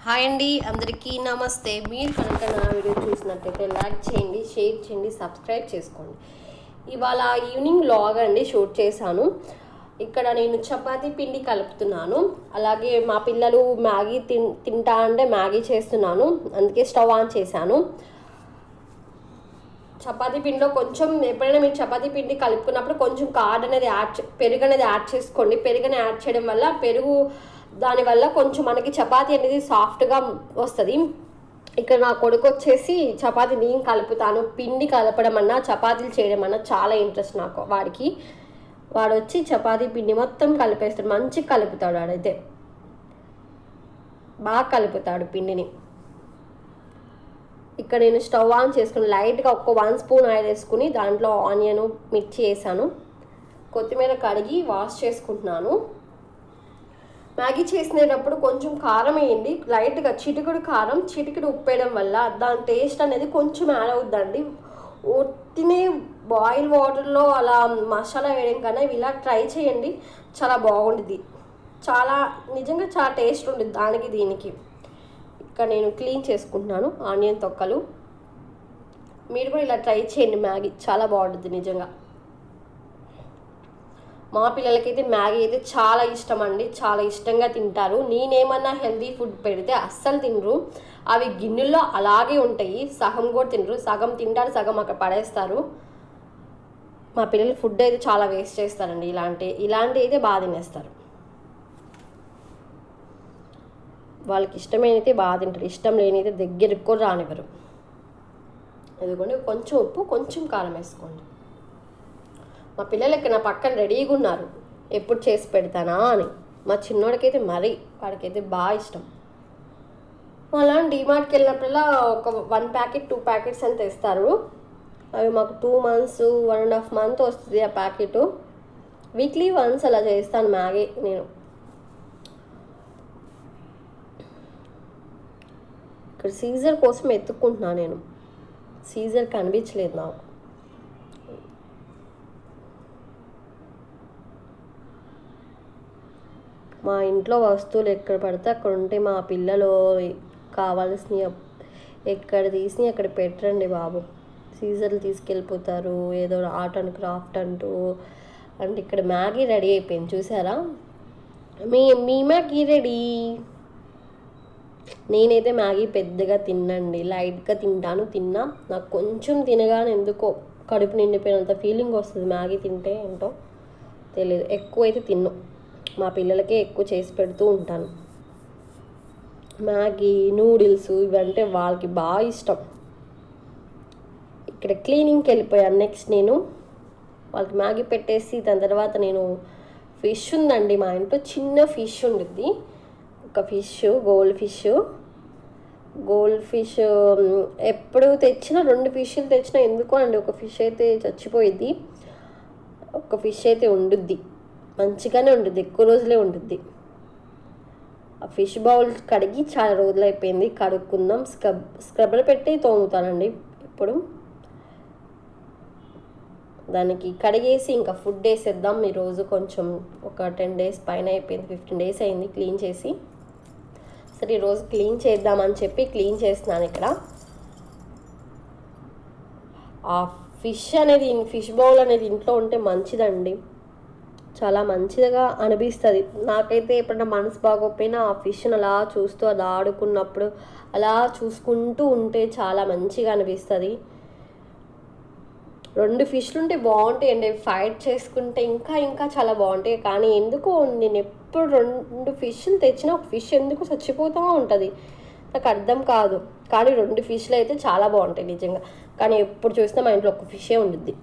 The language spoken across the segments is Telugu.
హాయ్ అండి, అందరికీ నమస్తే. మీరు కనుక నా వీడియో చూసినట్టయితే లైక్ చేయండి, షేర్ చేయండి, సబ్స్క్రైబ్ చేసుకోండి. ఇవాళ ఈవినింగ్ వ్లాగ్ అండి షూట్ చేశాను. ఇక్కడ నేను చపాతీ పిండి కలుపుతున్నాను. అలాగే మా పిల్లలు మ్యాగీ తింటా అంటే మ్యాగీ చేస్తున్నాను, అందుకే స్టవ్ ఆన్ చేశాను. చపాతీ పిండిలో కొంచెం ఎప్పుడైనా మీరు చపాతీ పిండి కలుపుకున్నప్పుడు కొంచెం పెరుగు అనేది యాడ్ చేసుకోండి. పెరుగుని యాడ్ చేయడం వల్ల దానివల్ల కొంచెం మనకి చపాతీ అనేది సాఫ్ట్గా వస్తుంది. ఇక్కడ నా కొడుకు వచ్చేసి చపాతీ నేను కలుపుతాను. పిండి కలపడం అన్నా చపాతీలు చేయడం అన్నా చాలా ఇంట్రెస్ట్ నాకు. వాడు వచ్చి చపాతీ పిండి మొత్తం కలిపేస్తాడు, మంచిగా కలుపుతాడు. వాడైతే బాగా కలుపుతాడు పిండిని. ఇక్కడ నేను స్టవ్ ఆన్ చేసుకుని లైట్గా 1 స్పూన్ ఆయిల్ వేసుకుని దాంట్లో ఆనియన్ మిర్చి వేసాను. కొత్తిమీర కడిగి వాష్ చేసుకుంటున్నాను. మ్యాగీ చేసినప్పుడు కొంచెం కారం వేయండి, లైట్గా చిటికెడు కారం, చిటికెడు ఉప్పు వేయడం వల్ల దాని టేస్ట్ అనేది కొంచెం యాడ్ అవుద్దండి. ఒట్టినే బాయిల్ వాటర్లో అలా మసాలా వేయడం కన్నా ఇలా ట్రై చేయండి, చాలా బాగుంటుంది. నిజంగా చాలా టేస్ట్ ఉంటుంది దానికి దీనికి. ఇక్కడ నేను క్లీన్ చేసుకుంటున్నాను ఆనియన్ తొక్కలు. మీరు కూడా ఇలా ట్రై చేయండి, మ్యాగీ చాలా బాగుంటుంది నిజంగా. మా పిల్లలకైతే మ్యాగీ అయితే చాలా ఇష్టం అండి, చాలా ఇష్టంగా తింటారు. నేనేమన్నా హెల్తీ ఫుడ్ పెడితే అస్సలు తినరు. అవి గిన్నెల్లో అలాగే ఉంటాయి, సగం కూడా తినరు. సగం తింటారు, సగం అక్కడ పడేస్తారు. మా పిల్లలు ఫుడ్ అయితే చాలా వేస్ట్ చేస్తారండి. ఇలాంటి అయితే బాగా తినేస్తారు. వాళ్ళకి ఇష్టమైనైతే బాగా తింటారు, ఇష్టం లేనైతే దగ్గరికి కూడా రానివ్వరు. ఎందుకంటే కొంచెం ఉప్పు కొంచెం కారం వేసుకోండి. మా పిల్లలు ఇక్కడ నా పక్కన రెడీగా ఉన్నారు, ఎప్పుడు చేసి పెడతానా అని. మా చిన్నోడికైతే వాడికైతే బాగా ఇష్టం. అలా డిమార్ట్కి వెళ్ళినప్పుడల్లా ఒక 1 ప్యాకెట్ 2 ప్యాకెట్స్ అని తెస్తారు. అవి మాకు 2 మంత్స్ 1.5 మంత్ వస్తుంది ఆ ప్యాకెట్. వీక్లీ వన్స్ అలా చేస్తాను మ్యాగీ నేను. ఇక్కడ సీజర్ కోసం ఎత్తుక్కుంటున్నాను నేను, సీజర్ కనిపించలేదు నాకు. మా ఇంట్లో వస్తువులు ఎక్కడ పడితే అక్కడ ఉంటే మా పిల్లలు కావాల్సినవి ఎక్కడ తీసి అక్కడ పెట్టరండి బాబు. సీజర్లు తీసుకెళ్ళిపోతారు, ఏదో ఆర్ట్ అండ్ క్రాఫ్ట్ అంటే ఇక్కడ మ్యాగీ రెడీ అయిపోయింది చూసారా. మీ మ్యాగీ రెడీ. నేనైతే మ్యాగీ పెద్దగా తిన్నండి, లైట్గా తిన్నా. నాకు కొంచెం తినగానే ఎందుకో కడుపు నిండిపోయినంత ఫీలింగ్ వస్తుంది మ్యాగీ తింటే. ఏంటో తెలియదు, ఎక్కువ అయితే తిన్ను. మా పిల్లలకే ఎక్కువ చేసి పెడుతూ ఉంటాను. మ్యాగీ నూడిల్స్ ఇవంటే వాళ్ళకి బాగా ఇష్టం. ఇక్కడ క్లీనింగ్కి వెళ్ళిపోయాను. నెక్స్ట్ నేను వాళ్ళకి మ్యాగీ పెట్టేసి దాని తర్వాత నేను ఫిష్ ఉందండి మా ఇంట్లో, చిన్న ఫిష్ ఉండిద్ది. ఒక ఫిష్ గోల్డ్ ఫిష్ ఎప్పుడు తెచ్చినా 2 ఫిష్లు తెచ్చినా ఎందుకో అండి ఒక ఫిష్ అయితే చచ్చిపోయిద్ది, ఒక ఫిష్ అయితే ఉండుద్ది, మంచిగానే ఉంటుంది, ఎక్కువ రోజులే ఉంటుంది. ఆ ఫిష్ బౌల్ కడిగి చాలా రోజులు అయిపోయింది, కడుక్కుందాం. స్క్రబ్బర్ పెట్టి తోముతానండి ఇప్పుడు. దానికి కడిగేసి ఇంకా ఫుడ్ వేసేద్దాం ఈరోజు. కొంచెం ఒక 10 డేస్ పైన అయిపోయింది, 15 డేస్ అయింది క్లీన్ చేసి. సరే ఈరోజు క్లీన్ చేద్దామని చెప్పి క్లీన్ చేస్తున్నాను. ఇక్కడ ఆ ఫిష్ బౌల్ అనేది ఇంట్లో ఉంటే మంచిదండి, చాలా మంచిగా అనిపిస్తుంది. నాకైతే ఎప్పుడన్నా మనసు బాగోకపోయినా ఆ ఫిష్ని అలా చూస్తూ అది ఆడుకున్నప్పుడు అలా చూసుకుంటూ ఉంటే చాలా మంచిగా అనిపిస్తుంది. 2 ఫిష్లు ఉంటే బాగుంటాయండి, ఫైట్ చేసుకుంటే ఇంకా చాలా బాగుంటాయి. కానీ ఎందుకో నేను ఎప్పుడు 2 ఫిష్లు తెచ్చినా ఒక ఫిష్ ఎందుకు చచ్చిపోతూ ఉంటుంది, నాకు అర్థం కాదు. కానీ 2 ఫిష్లు అయితే చాలా బాగుంటాయి నిజంగా. కానీ ఎప్పుడు చూసినా మా ఇంట్లో ఒక ఫిషే ఉండిద్ది.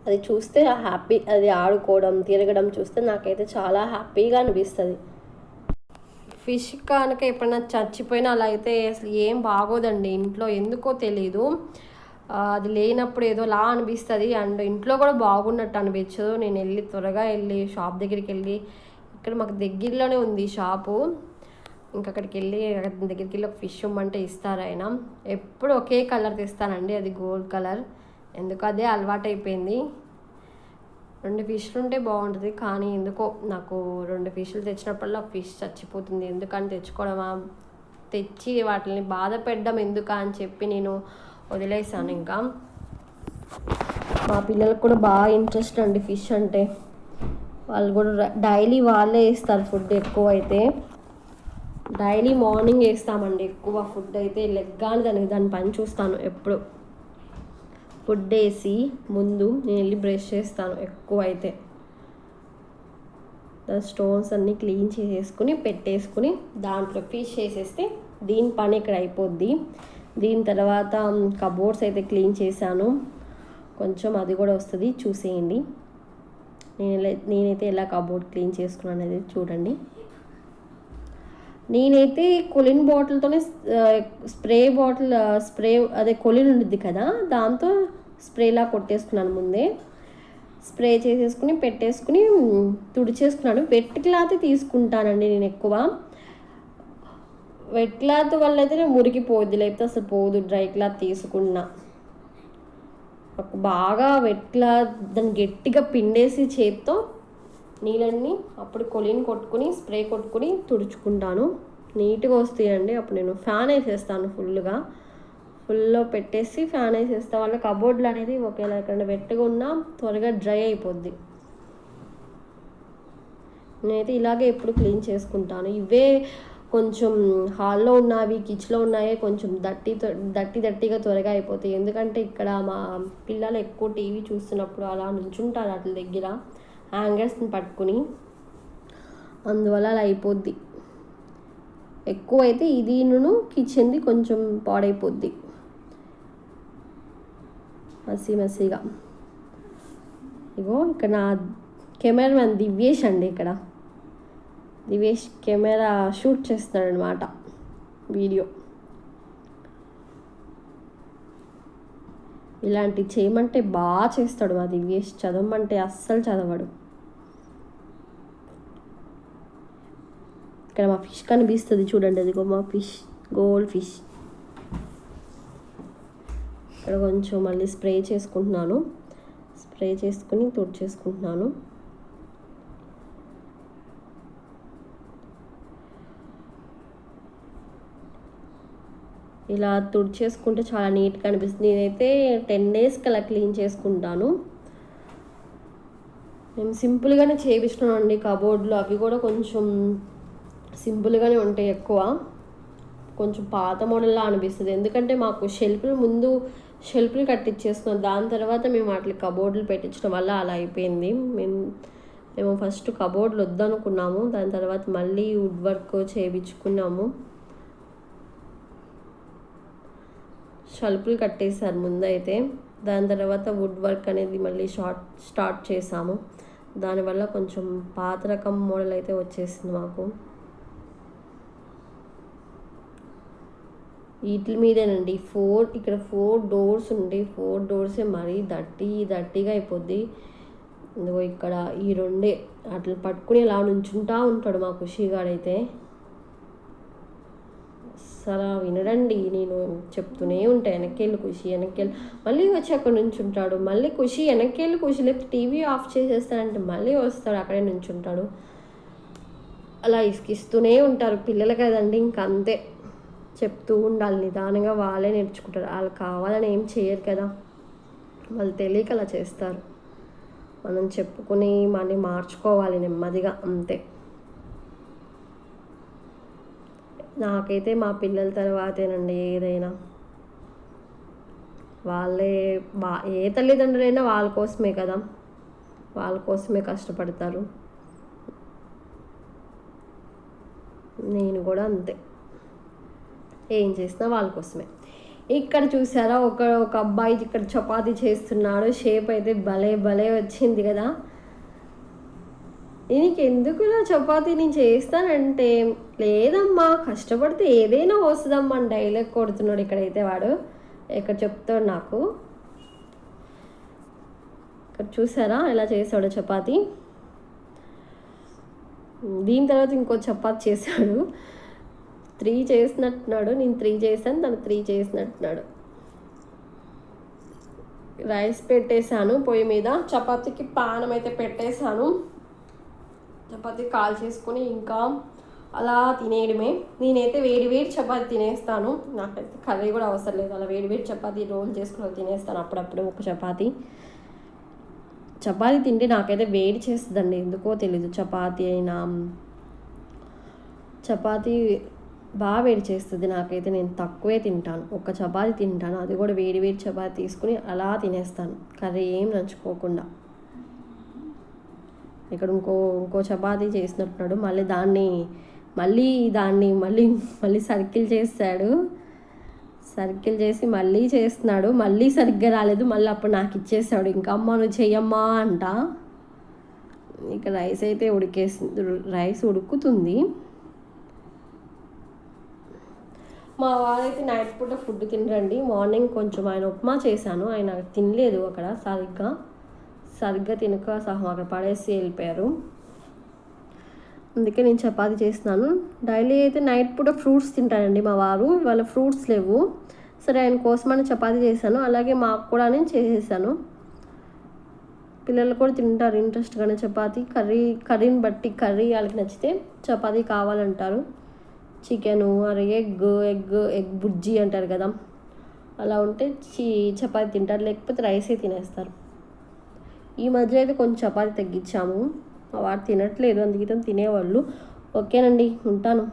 అది చూస్తే హ్యాపీ, అది ఆడుకోవడం తిరగడం చూస్తే నాకైతే చాలా హ్యాపీగా అనిపిస్తుంది. ఫిష్ కనుక ఎప్పుడైనా చచ్చిపోయినా అలా అయితే అసలు ఏం బాగోదండి ఇంట్లో, ఎందుకో తెలీదు. అది లేనప్పుడు ఏదోలా అనిపిస్తుంది. అండ్ ఇంట్లో కూడా బాగున్నట్టు అనిపించదు. నేను త్వరగా వెళ్ళి షాప్ దగ్గరికి వెళ్ళి, ఇక్కడ మాకు దగ్గరలోనే ఉంది షాపు, అక్కడికి వెళ్ళి ఒక ఫిష్ ఇమ్మంటే ఇస్తారు ఆయన. ఎప్పుడు ఒకే కలర్ తెస్తానండి, అది గోల్డ్ కలర్. ఎందుకు అదే అలవాటు అయిపోయింది. 2 ఫిష్లు ఉంటే బాగుంటుంది, కానీ ఎందుకో నాకు 2 ఫిష్లు తెచ్చినప్పుడల్లా ఫిష్ చచ్చిపోతుంది. ఎందుకని తెచ్చుకోవడమా, తెచ్చి వాటిని బాధ పెట్టడం ఎందుకా అని చెప్పి నేను వదిలేసాను. ఇంకా మా పిల్లలకు కూడా బాగా ఇంట్రెస్ట్ అండి ఫిష్ అంటే. వాళ్ళు కూడా డైలీ వాళ్ళే వేస్తారు ఫుడ్. ఎక్కువ అయితే డైలీ మార్నింగ్ వేస్తామండి ఎక్కువ ఫుడ్ అయితే. లెగ్గాని దాని పని చూస్తాను ఎప్పుడు. ఫుడ్ వేసి ముందు నేను వెళ్ళి బ్రష్ చేస్తాను ఎక్కువ అయితే. దాని స్టోన్స్ అన్నీ క్లీన్ చేసేసుకుని పెట్టేసుకుని దాంట్లో ఫిష్ వేసేస్తే దీని పని ఇక్కడ అయిపోద్ది. దీని తర్వాత కబోర్డ్స్ అయితే క్లీన్ చేశాను, కొంచెం అది కూడా వస్తుంది చూసేయండి. నేనైతే ఎలా కబోర్డ్ క్లీన్ చేసుకున్నాను అనేది చూడండి. నేనైతే కొలిన్ బాటిల్తోనే స్ప్రే అదే కొలిన్ ఉంటుంది కదా, దాంతో స్ప్రేలా కొట్టేసుకున్నాను. ముందే స్ప్రే చేసేసుకుని పెట్టేసుకుని తుడిచేసుకున్నాను. వెట్ క్లాత్ తీసుకుంటానండి నేను ఎక్కువ. వెట్ క్లాత్ వల్ల అయితే మురికిపోద్ది, లేకపోతే అసలు పోదు. డ్రై క్లాత్ తీసుకున్నా బాగా వెట్ క్లాత్ దాన్ని గట్టిగా పిండేసి చేత్తో నీళ్ళన్నీ అప్పుడు కొలిన్ కొట్టుకుని స్ప్రే కొట్టుకుని తుడుచుకుంటాను. నీట్గా వస్తాయండి. అప్పుడు నేను ఫ్యాన్ వేసేస్తాను ఫుల్లో పెట్టేసి ఫ్యాన్ వేసేస్తాను. వాళ్ళ కబోర్డ్లు అనేది ఒకవేళ ఎక్కడ వెట్టుగా ఉన్నా త్వరగా డ్రై అయిపోద్ది. నేనైతే ఇలాగే ఎప్పుడు క్లీన్ చేసుకుంటాను. ఇవే కొంచెం హాల్లో ఉన్నవి కిచెన్లో ఉన్నాయి కొంచెం దట్టిగా త్వరగా అయిపోతాయి. ఎందుకంటే ఇక్కడ మా పిల్లలు ఎక్కువ టీవీ చూస్తున్నప్పుడు అలా నుంచుంటారు వాటి దగ్గర హ్యాంగర్స్ని పట్టుకుని, అందువల్ల అలా అయిపోద్ది. ఎక్కువైతే ఇది కిచెన్ది కొంచెం పాడైపోద్ది మసిగా. ఇగో ఇక్కడ నా కెమెరామెన్ దివ్యేష్ అండి. ఇక్కడ దివ్యేష్ కెమెరా షూట్ చేస్తున్నాడు అనమాట వీడియో. ఇలాంటివి చేయమంటే బాగా చేస్తాడు మా దివ్యేష్. చదవమంటే అస్సలు చదవడు. ఇక్కడ మా ఫిష్ కనిపిస్తుంది చూడండి, అదిగో మా ఫిష్, గోల్డ్ ఫిష్. ఇక్కడ కొంచెం మళ్ళీ స్ప్రే చేసుకుంటున్నాను. స్ప్రే చేసుకుని తుడిచేసుకుంటున్నాను. ఇలా తుడిచేసుకుంటే చాలా నీట్గా అనిపిస్తుంది. నేనైతే 10 డేస్కి అలా క్లీన్ చేసుకుంటాను. మేము సింపుల్గానే చేయించుకున్నామండి కబోర్డ్లో. అవి కూడా కొంచెం సింపుల్గానే ఉంటాయి ఎక్కువ. కొంచెం పాత మోడల్లా అనిపిస్తుంది. ఎందుకంటే మాకు షెల్ఫ్లు కట్టించేస్తున్నాం. దాని తర్వాత మేము వాటికి కబోర్డులు పెట్టించడం వల్ల అలా అయిపోయింది. మేము ఫస్ట్ కబోర్డులు వద్దనుకున్నాము, దాని తర్వాత మళ్ళీ వుడ్ వర్క్ చేయించుకున్నాము. షెల్ఫ్లు కట్టేశారు ముందైతే, దాని తర్వాత వుడ్ వర్క్ అనేది మళ్ళీ స్టార్ట్ చేసాము. దానివల్ల కొంచెం పాత రకం మోడల్ అయితే వచ్చేసింది మాకు. వీటి మీదేనండి ఇక్కడ 4 డోర్స్ ఉండి 4 డోర్సే మరీ దట్టిగా అయిపోద్ది. ఇదిగో ఇక్కడ ఈ 2 అట్లా పట్టుకుని ఇలా నుంచుంటా ఉంటాడు మా ఖుషిగాడైతే. అసలు వినడండి, నేను చెప్తూనే ఉంటాను వెనక్కెళ్ళి ఖుషి, వెనక్కెళ్ళి. మళ్ళీ వచ్చి అక్కడ నుంచుంటాడు. మళ్ళీ ఖుషి వెనక్కెళ్ళి ఖుషి, లేకపోతే టీవీ ఆఫ్ చేసేస్తానంటే మళ్ళీ వస్తాడు, అక్కడే నుంచుంటాడు. అలా ఇసుకిస్తూనే ఉంటారు పిల్లలు కదండి, ఇంకంతే. చెప్తూ ఉండాలి, నిదానంగా వాళ్ళే నేర్చుకుంటారు. వాళ్ళు కావాలని ఏం చేయరు కదా, వాళ్ళు తెలియక అలా చేస్తారు. మనం చెప్పుకుని మళ్ళీ మార్చుకోవాలి నెమ్మదిగా, అంతే. నాకైతే మా పిల్లల తర్వాతేనండి ఏదైనా. వాళ్ళే ఏ తల్లిదండ్రులైనా వాళ్ళ కోసమే కదా, వాళ్ళ కోసమే కష్టపడతారు. నేను కూడా అంతే, ఏం చేసినా వాళ్ళ కోసమే. ఇక్కడ చూసారా ఒక అబ్బాయి ఇక్కడ చపాతీ చేస్తున్నాడు. షేప్ అయితే భలే వచ్చింది కదా. నీకు ఎందుకులా చపాతీ నేను చేస్తానంటే, లేదమ్మా కష్టపడితే ఏదైనా వస్తుందమ్మా అని డైలాగ్ కొడుతున్నాడు ఇక్కడైతే వాడు. ఇక్కడ చెప్తాడు నాకు. ఇక్కడ చూసారా ఎలా చేశాడు చపాతీ. దీని తర్వాత ఇంకో చపాతీ చేశాడు. 3 చేసినట్టున్నాడు. నేను 3 చేశాను, తను 3 చేసినట్టున్నాడు. రైస్ పెట్టేశాను పొయ్యి మీద. చపాతీకి పానం అయితే పెట్టేశాను. చపాతీ కాల్ చేసుకొని ఇంకా అలా తినేయడమే. నేనైతే వేడి వేడి చపాతీ తినేస్తాను. నాకైతే కర్రీ కూడా అవసరం లేదు. అలా వేడి వేడి చపాతీ రోల్ చేసుకుని తినేస్తాను అప్పుడప్పుడు ఒక చపాతీ. చపాతీ తింటే నాకైతే వేడి చేస్తుందండి, ఎందుకో తెలీదు. చపాతీ బాగా వేడి చేస్తుంది నాకైతే. నేను తక్కువే తింటాను, ఒక చపాతీ తింటాను, అది కూడా వేడి వేడి చపాతీ తీసుకుని అలా తినేస్తాను, కర్రీ ఏం నంచుకోకుండా. ఇక్కడ ఇంకో చపాతీ చేసినట్టున్నాడు. మళ్ళీ సర్కిల్ చేస్తాడు. సర్కిల్ చేసి మళ్ళీ చేస్తున్నాడు. మళ్ళీ సరిగ్గా రాలేదు. మళ్ళీ అప్పుడు నాకు ఇచ్చేసాడు. ఇంకా అమ్మ నువ్వు చెయ్యమ్మా అంట. ఇక రైస్ ఉడుకుతుంది. మా వారైతే నైట్ పూట ఫుడ్ తినరండి. మార్నింగ్ కొంచెం ఆయన ఉప్మా చేశాను, ఆయన తినలేదు. అక్కడ సరిగ్గా తినక సహా అక్కడ పడేసి వెళ్ళిపోయారు. అందుకే నేను చపాతీ చేస్తున్నాను. డైలీ అయితే నైట్ పూట ఫ్రూట్స్ తింటానండి మా వారు. వాళ్ళ ఫ్రూట్స్ లేవు, సరే ఆయన కోసమని చపాతీ చేశాను. అలాగే మాకు కూడా నేను చేసేసాను. పిల్లలు కూడా తింటారు ఇంట్రెస్ట్గానే చపాతీ. కర్రీని బట్టి కర్రీ వాళ్ళకి నచ్చితే చపాతీ కావాలంటారు. చికెను ఎగ్ బుజ్జి అంటారు కదా, అలా ఉంటే చపాతీ తింటారు, లేకపోతే రైసే తినేస్తారు. ఈ మధ్య అయితే కొంచెం చపాతీ తగ్గించాము. వాడు తినట్లేదు, అందుకే తినేవాళ్ళు. ఓకేనండి, ఉంటాను.